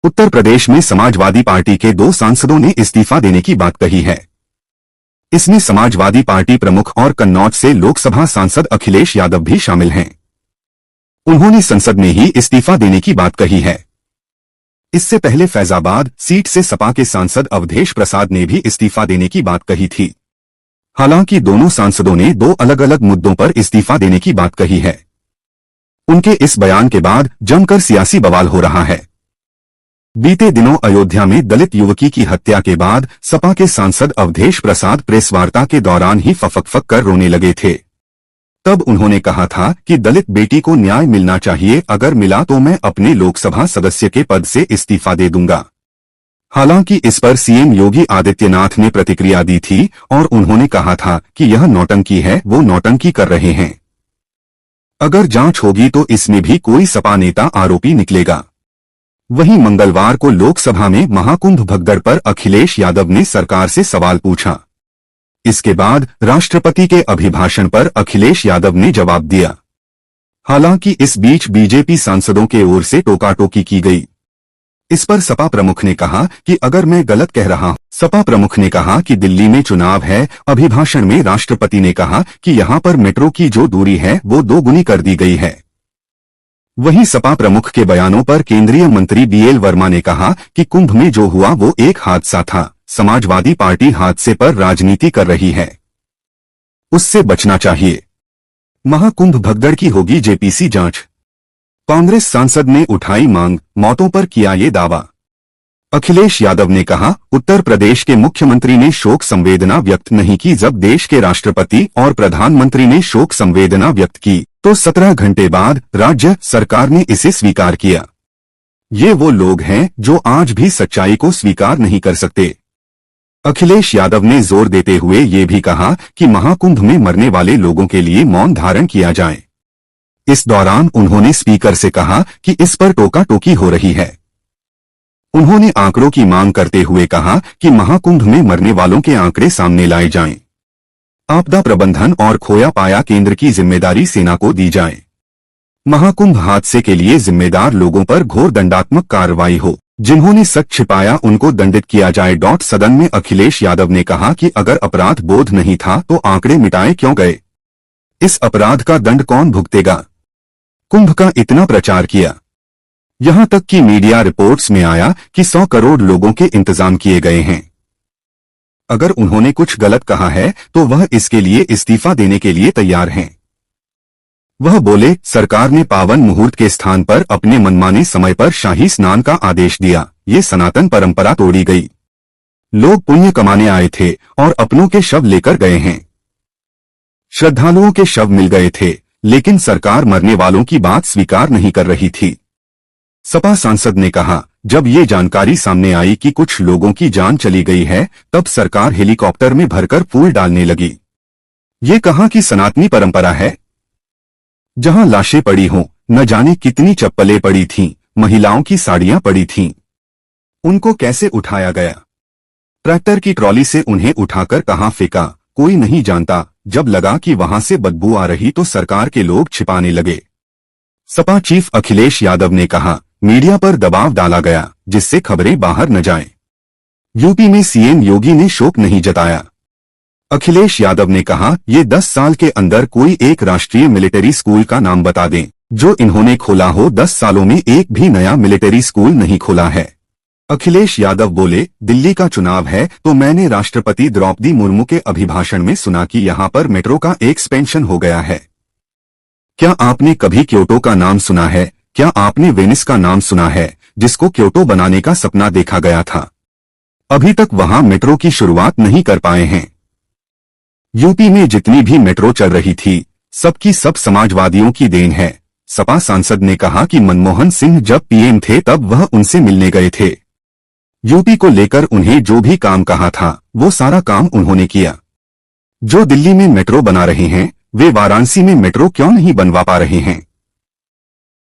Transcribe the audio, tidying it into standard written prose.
उत्तर प्रदेश में समाजवादी पार्टी के 2 सांसदों ने इस्तीफा देने की बात कही है। इसमें समाजवादी पार्टी प्रमुख और कन्नौज से लोकसभा सांसद अखिलेश यादव भी शामिल हैं। उन्होंने संसद में ही इस्तीफा देने की बात कही है। इससे पहले फैजाबाद सीट से सपा के सांसद अवधेश प्रसाद ने भी इस्तीफा देने की बात कही थी। हालांकि दोनों सांसदों ने 2 अलग अलग मुद्दों पर इस्तीफा देने की बात कही है। उनके इस बयान के बाद जमकर सियासी बवाल हो रहा है। बीते दिनों अयोध्या में दलित युवती की हत्या के बाद सपा के सांसद अवधेश प्रसाद प्रेस वार्ता के दौरान ही फफक कर रोने लगे थे। तब उन्होंने कहा था कि दलित बेटी को न्याय मिलना चाहिए, अगर मिला तो मैं अपने लोकसभा सदस्य के पद से इस्तीफा दे दूंगा। हालांकि इस पर सीएम योगी आदित्यनाथ ने प्रतिक्रिया दी थी और उन्होंने कहा था कि यह नौटंकी है, वो नौटंकी कर रहे हैं। अगर जांच होगी तो इसमें भी कोई सपा नेता आरोपी निकलेगा। वहीं मंगलवार को लोकसभा में महाकुंभ भगदड़ पर अखिलेश यादव ने सरकार से सवाल पूछा। इसके बाद राष्ट्रपति के अभिभाषण पर अखिलेश यादव ने जवाब दिया। हालांकि इस बीच बीजेपी सांसदों के ओर से टोका-टोकी की गई। इस पर सपा प्रमुख ने कहा कि अगर मैं गलत कह रहा हूं। सपा प्रमुख ने कहा कि दिल्ली में चुनाव है। अभिभाषण में राष्ट्रपति ने कहा कि यहां पर मेट्रो की जो दूरी है वो 2 गुनी कर दी गई है। वहीं सपा प्रमुख के बयानों पर केंद्रीय मंत्री बीएल वर्मा ने कहा कि कुंभ में जो हुआ वो एक हादसा था। समाजवादी पार्टी हादसे पर राजनीति कर रही है, उससे बचना चाहिए। महाकुंभ भगदड़ की होगी जेपीसी जांच। कांग्रेस सांसद ने उठाई मांग, मौतों पर किया ये दावा। अखिलेश यादव ने कहा, उत्तर प्रदेश के मुख्यमंत्री ने शोक संवेदना व्यक्त नहीं की। जब देश के राष्ट्रपति और प्रधानमंत्री ने शोक संवेदना व्यक्त की तो 17 घंटे बाद राज्य सरकार ने इसे स्वीकार किया। ये वो लोग हैं जो आज भी सच्चाई को स्वीकार नहीं कर सकते। अखिलेश यादव ने जोर देते हुए ये भी कहा कि महाकुंभ में मरने वाले लोगों के लिए मौन धारण किया जाए। इस दौरान उन्होंने स्पीकर से कहा कि इस पर टोका-टोकी हो रही है। उन्होंने आंकड़ों की मांग करते हुए कहा कि महाकुंभ में मरने वालों के आंकड़े सामने लाए जाएं। आपदा प्रबंधन और खोया पाया केंद्र की जिम्मेदारी सेना को दी जाए। महाकुंभ हादसे के लिए जिम्मेदार लोगों पर घोर दंडात्मक कार्रवाई हो। जिन्होंने सच छिपाया उनको दंडित किया जाए। सदन में अखिलेश यादव ने कहा कि अगर अपराध बोध नहीं था तो आंकड़े मिटाए क्यों गए? इस अपराध का दंड कौन भुगतेगा? कुंभ का इतना प्रचार किया, यहां तक कि मीडिया रिपोर्ट्स में आया कि 100 करोड़ लोगों के इंतजाम किए गए हैं। अगर उन्होंने कुछ गलत कहा है तो वह इसके लिए इस्तीफा देने के लिए तैयार हैं। वह बोले, सरकार ने पावन मुहूर्त के स्थान पर अपने मनमाने समय पर शाही स्नान का आदेश दिया। ये सनातन परंपरा तोड़ी गई। लोग पुण्य कमाने आए थे और अपनों के शव लेकर गए हैं। श्रद्धालुओं के शव मिल गए थे, लेकिन सरकार मरने वालों की बात स्वीकार नहीं कर रही थी। सपा सांसद ने कहा, जब ये जानकारी सामने आई कि कुछ लोगों की जान चली गई है तब सरकार हेलीकॉप्टर में भरकर फूल डालने लगी। ये कहा कि सनातनी परंपरा है। जहां लाशें पड़ी हों, न जाने कितनी चप्पलें पड़ी थीं, महिलाओं की साड़ियां पड़ी थीं। उनको कैसे उठाया गया? ट्रैक्टर की ट्रॉली से उन्हें उठाकर कहां फेंका, कोई नहीं जानता। जब लगा कि वहां से बदबू आ रही तो सरकार के लोग छिपाने लगे। सपा चीफ अखिलेश यादव ने कहा, मीडिया पर दबाव डाला गया जिससे खबरें बाहर न जाएं। यूपी में सीएम योगी ने शोक नहीं जताया। अखिलेश यादव ने कहा, ये 10 साल के अंदर कोई एक राष्ट्रीय मिलिट्री स्कूल का नाम बता दें जो इन्होंने खोला हो। 10 सालों में एक भी नया मिलिट्री स्कूल नहीं खोला है। अखिलेश यादव बोले, दिल्ली का चुनाव है तो मैंने राष्ट्रपति द्रौपदी मुर्मू के अभिभाषण में सुना कि यहाँ पर मेट्रो का एक्सपेंशन हो गया है। क्या आपने कभी क्योटो का नाम सुना है? क्या आपने वेनिस का नाम सुना है, जिसको क्योटो बनाने का सपना देखा गया था? अभी तक वहां मेट्रो की शुरुआत नहीं कर पाए हैं। यूपी में जितनी भी मेट्रो चल रही थी सबकी सब समाजवादियों की देन है। सपा सांसद ने कहा कि मनमोहन सिंह जब पीएम थे तब वह उनसे मिलने गए थे। यूपी को लेकर उन्हें जो भी काम कहा था वो सारा काम उन्होंने किया। जो दिल्ली में मेट्रो बना रहे हैं वे वाराणसी में मेट्रो क्यों नहीं बनवा पा रहे हैं?